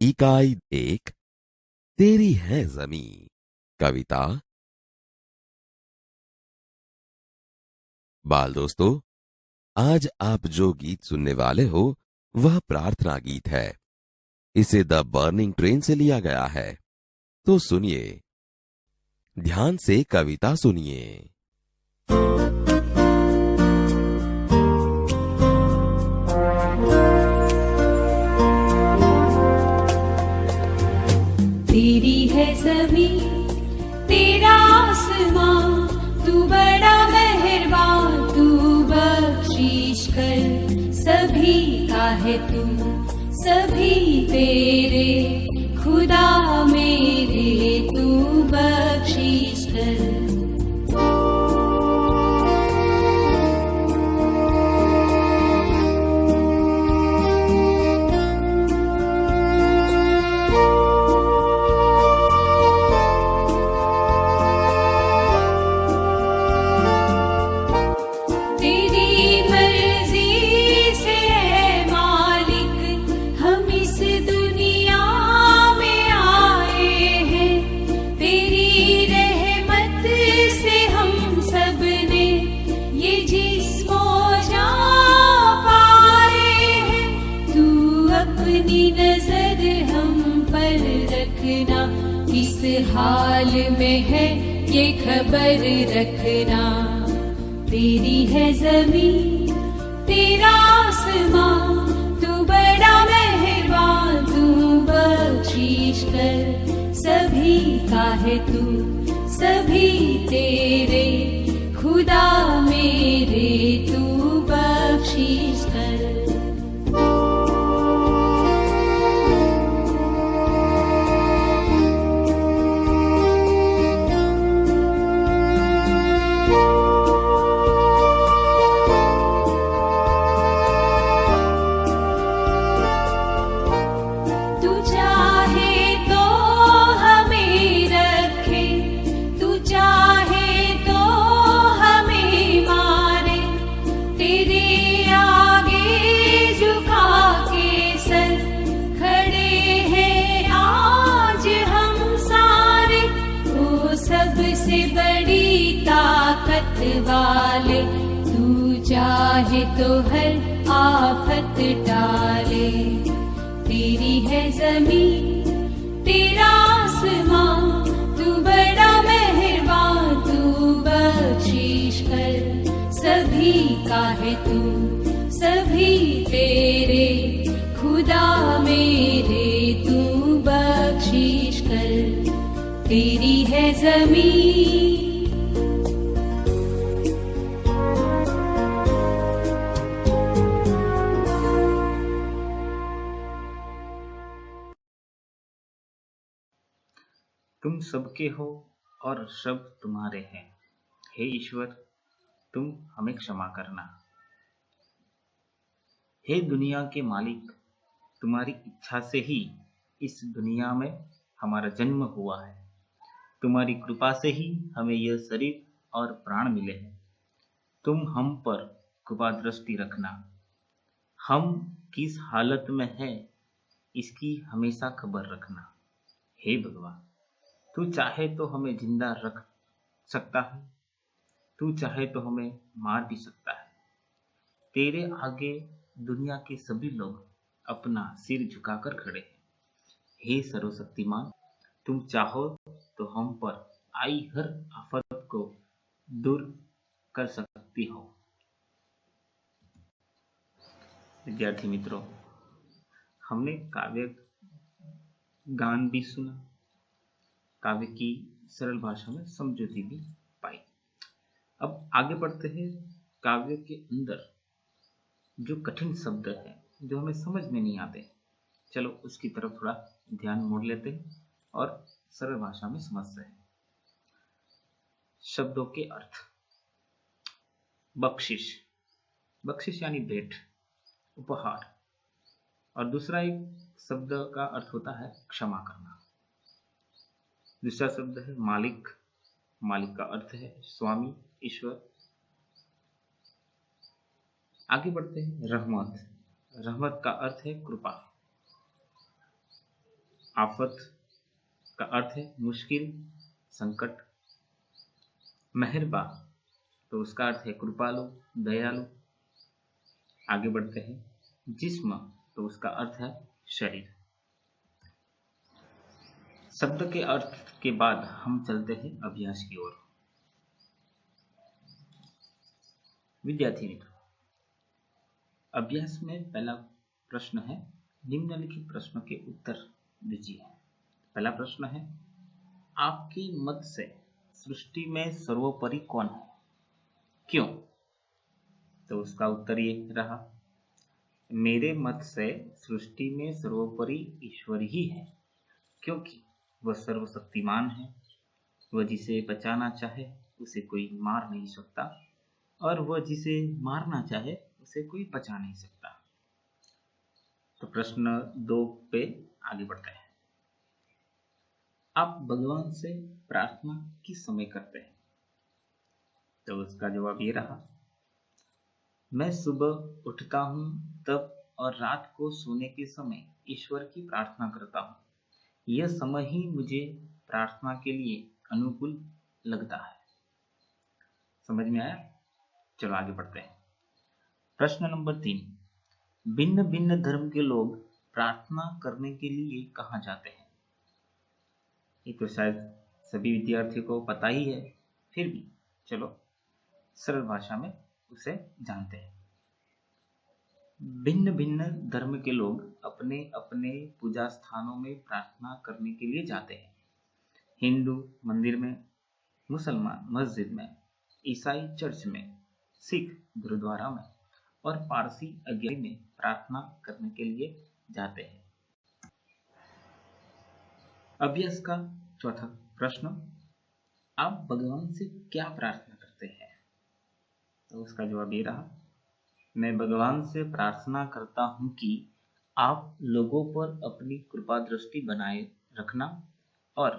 इकाई 1 तेरी है जमीन। कविता। बाल दोस्तों, आज आप जो गीत सुनने वाले हो वह प्रार्थना गीत है। इसे द बर्निंग ट्रेन से लिया गया है। तो सुनिए, ध्यान से कविता सुनिए। तेरी है ज़मीं, तेरा आसमां, तू बड़ा मेहरबान, तू बख्शीश कर। सभी का है तू, सभी तेरे, खुदा मेरे तू बख्शीश कर। हाल में है ये खबर रखना। तेरी है ज़मीं, तेरा आसमां, तू बड़ा मेहरबान, तू बख्शीश कर। सभी का है तू, सभी तेरे, खुदा मेरे तू बख्शीश कर। वाले तू चाहे तो हर आफत टाले। तेरी है ज़मीं, तेरा आसमां, तू बड़ा मेहरबान, तू बख्शीश कर। सभी का है तू, सभी तेरे, खुदा मेरे तू बख्शीश कर। तेरी है ज़मीं। तुम सबके हो और सब तुम्हारे हैं। हे ईश्वर, तुम हमें क्षमा करना। हे दुनिया के मालिक, तुम्हारी इच्छा से ही इस दुनिया में हमारा जन्म हुआ है। तुम्हारी कृपा से ही हमें यह शरीर और प्राण मिले हैं। तुम हम पर कृपा दृष्टि रखना। हम किस हालत में हैं इसकी हमेशा खबर रखना। हे भगवान, तू चाहे तो हमें जिंदा रख सकता है, तू चाहे तो हमें मार भी सकता है। तेरे आगे दुनिया के सभी लोग अपना सिर झुकाकर खड़े हैं। हे सर्वशक्तिमान, तुम चाहो तो हम पर आई हर आफत को दूर कर सकती हो। विद्यार्थी मित्रों, हमने काव्य गान भी सुना, काव्य की सरल भाषा में समझौती भी पाई। अब आगे बढ़ते हैं। काव्य के अंदर जो कठिन शब्द हैं, जो हमें समझ में नहीं आते, चलो उसकी तरफ थोड़ा ध्यान मोड़ लेते हैं और सरल भाषा में समझते हैं। शब्दों के अर्थ। बख्शिश, बख्शिश यानी भेंट, उपहार। और दूसरा एक शब्द का अर्थ होता है क्षमा करना। दूसरा शब्द है मालिक, मालिक का अर्थ है स्वामी, ईश्वर। आगे बढ़ते हैं। रहमत, रहमत का अर्थ है कृपा। आफत का अर्थ है मुश्किल, संकट। मेहरबा तो उसका अर्थ है कृपालु, दयालु। आगे बढ़ते हैं। जिस्म तो उसका अर्थ है शरीर। शब्द के अर्थ के बाद हम चलते हैं अभ्यास की ओर। विद्यार्थी मित्र, अभ्यास में पहला प्रश्न है, निम्नलिखित प्रश्न के उत्तर दीजिए। पहला प्रश्न है, आपके मत से सृष्टि में सर्वोपरि कौन है, क्यों? तो उसका उत्तर ये रहा, मेरे मत से सृष्टि में सर्वोपरि ईश्वर ही है, क्योंकि वह सर्वशक्तिमान है। वह जिसे बचाना चाहे उसे कोई मार नहीं सकता, और वह जिसे मारना चाहे उसे कोई बचा नहीं सकता। तो प्रश्न 2 पे आगे बढ़ते हैं। आप भगवान से प्रार्थना किस समय करते हैं? तो उसका जवाब ये रहा, मैं सुबह उठता हूँ तब और रात को सोने के समय ईश्वर की प्रार्थना करता हूँ। यह समय ही मुझे प्रार्थना के लिए अनुकूल लगता है। समझ में आया? चलो आगे बढ़ते हैं। प्रश्न नंबर 3, भिन्न भिन्न धर्म के लोग प्रार्थना करने के लिए कहाँ जाते हैं? ये तो शायद सभी विद्यार्थियों को पता ही है, फिर भी चलो सरल भाषा में उसे जानते हैं। भिन्न भिन्न धर्म के लोग अपने अपने पूजा स्थानों में प्रार्थना करने के लिए जाते हैं। हिंदू मंदिर में, मुसलमान मस्जिद में, ईसाई चर्च में, सिख गुरुद्वारा में और पारसी अज्ञानी में प्रार्थना करने के लिए जाते हैं। अभ्यास का चौथा प्रश्न, आप भगवान से क्या प्रार्थना करते हैं? तो उसका जवाब ये रहा, मैं भगवान से प्रार्थना करता हूँ कि आप लोगों पर अपनी कृपा दृष्टि बनाए रखना और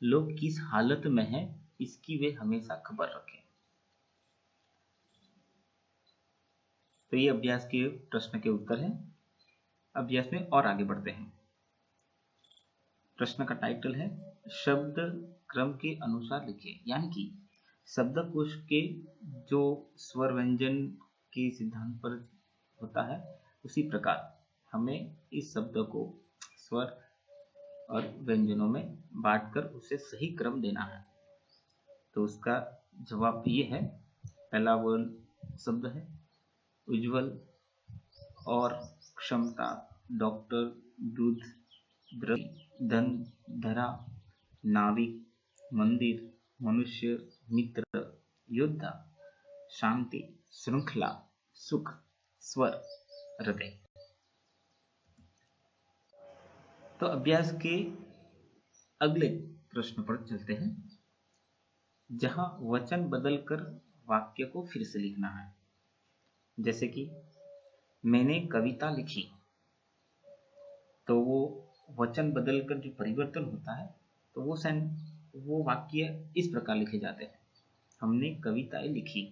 लोग किस हालत में हैं इसकी वे हमेशा खबर रखें। तो ये अभ्यास के प्रश्न के उत्तर हैं। अभ्यास में और आगे बढ़ते हैं। प्रश्न का टाइटल है, शब्द क्रम के अनुसार लिखिए, यानी कि शब्दकोश के जो स्वर व्यंजन के सिद्धांत पर होता है उसी प्रकार हमें इस शब्द को स्वर और व्यंजनों में बांटकर उसे सही क्रम देना है। तो उसका जवाब ये है, पहला वर्ण शब्द है उज्जवल और क्षमता, डॉक्टर, दूध, द्रव्य, धन, धरा, नाविक, मंदिर, मनुष्य, मित्र, योद्धा, शांति, श्रृंखला, सुख, स्वर, हृदय। तो अभ्यास के अगले प्रश्न पर चलते हैं, जहां वचन बदलकर वाक्य को फिर से लिखना है। जैसे कि मैंने कविता लिखी, तो वो वचन बदलकर जो परिवर्तन होता है तो वो वाक्य इस प्रकार लिखे जाते हैं, हमने कविताएं लिखी।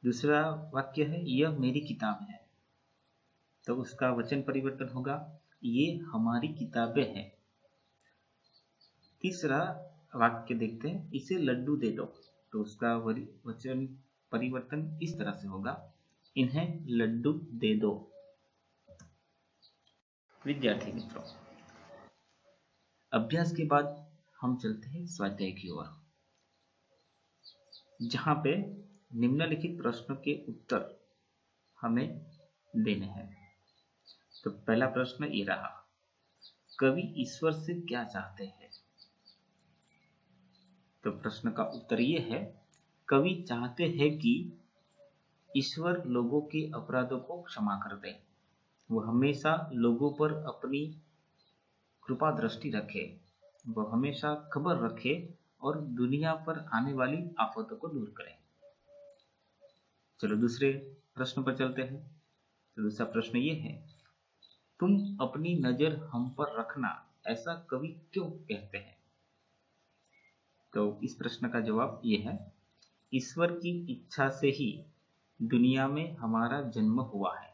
दूसरा वाक्य है, यह मेरी किताब है, तो उसका वचन परिवर्तन होगा, ये हमारी किताबें हैं। तीसरा वाक्य देखते हैं, इसे लड्डू दे दो, तो उसका वचन परिवर्तन इस तरह से होगा, इन्हें लड्डू दे दो। विद्यार्थी मित्रों, अभ्यास के बाद हम चलते हैं स्वाध्याय की ओर, जहां पे निम्नलिखित प्रश्नों के उत्तर हमें देने हैं। तो पहला प्रश्न ये रहा, कवि ईश्वर से क्या चाहते हैं? तो प्रश्न का उत्तर ये है, कवि चाहते हैं कि ईश्वर लोगों के अपराधों को क्षमा कर दे, वह हमेशा लोगों पर अपनी कृपा दृष्टि रखे, वह हमेशा खबर रखे और दुनिया पर आने वाली आफतों को दूर करे। चलो दूसरे प्रश्न पर चलते हैं। तो दूसरा प्रश्न ये है, तुम अपनी नजर हम पर रखना, ऐसा कवि क्यों कहते हैं? तो इस प्रश्न का जवाब ये है, ईश्वर की इच्छा से ही दुनिया में हमारा जन्म हुआ है,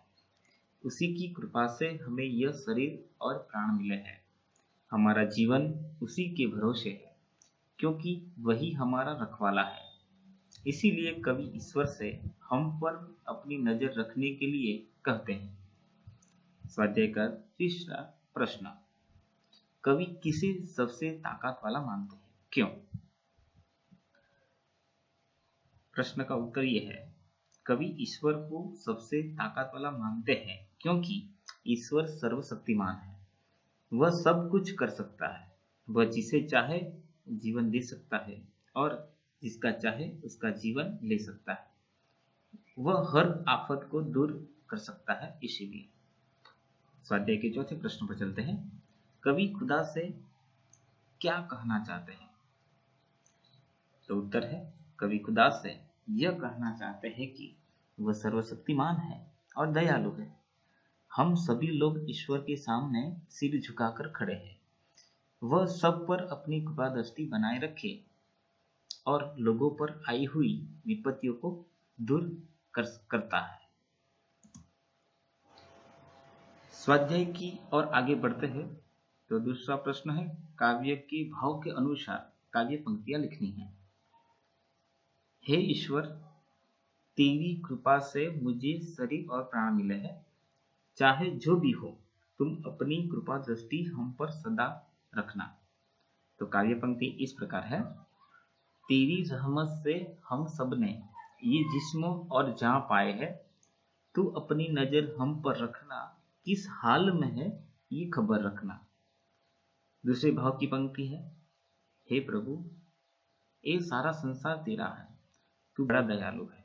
उसी की कृपा से हमें यह शरीर और प्राण मिले हैं। हमारा जीवन उसी के भरोसे है, क्योंकि वही हमारा रखवाला है। इसीलिए कवि ईश्वर से हम पर अपनी नजर रखने के लिए कहते हैं। स्वाध्याय का तीसरा प्रश्न, कवि किसे सबसे ताकत वाला मानते हैं, क्यों? प्रश्न का उत्तर यह है, कवि ईश्वर को सबसे ताकत वाला मानते हैं क्योंकि ईश्वर सर्वशक्तिमान है। वह सब कुछ कर सकता है। वह जिसे चाहे जीवन दे सकता है और जिसका चाहे उसका जीवन ले सकता है। वह हर आफत को दूर कर सकता है। इसीलिए स्वाध्याय के चौथे प्रश्न पर चलते हैं। कवि खुदा से क्या कहना चाहते हैं? तो उत्तर है, कवि खुदा से यह कहना चाहते हैं कि वह सर्वशक्तिमान है और दयालु है। हम सभी लोग ईश्वर के सामने सिर झुकाकर खड़े हैं। वह सब पर अपनी कृपा दृष्टि बनाए रखे और लोगों पर आई हुई विपत्तियों को दूर करता है। स्वाध्याय की और आगे बढ़ते हैं। तो दूसरा प्रश्न है, काव्य के भाव के अनुसार काव्य पंक्तियां लिखनी है। हे ईश्वर, तेरी कृपा से मुझे शरीर और प्राण मिले हैं। चाहे जो भी हो, तुम अपनी कृपा दृष्टि हम पर सदा रखना। तो काव्य पंक्ति इस प्रकार है, तेरी रहमत से हम सब ने ये जिस्म और जान पाए हैं। तू अपनी नजर हम पर रखना, किस हाल में है ये खबर रखना। दूसरे भाव की पंक्ति है, हे प्रभु, ये सारा संसार तेरा है। तू बड़ा दयालु है।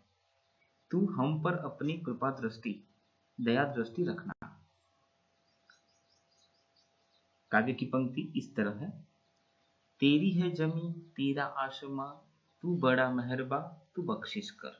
तू हम पर अपनी कृपा दृष्टि, दया दृष्टि रखना। काव्य की पंक्ति इस तरह है, तेरी है जमी तेरा आसमां, तू बड़ा मेहरबा, तू बख्शिश कर।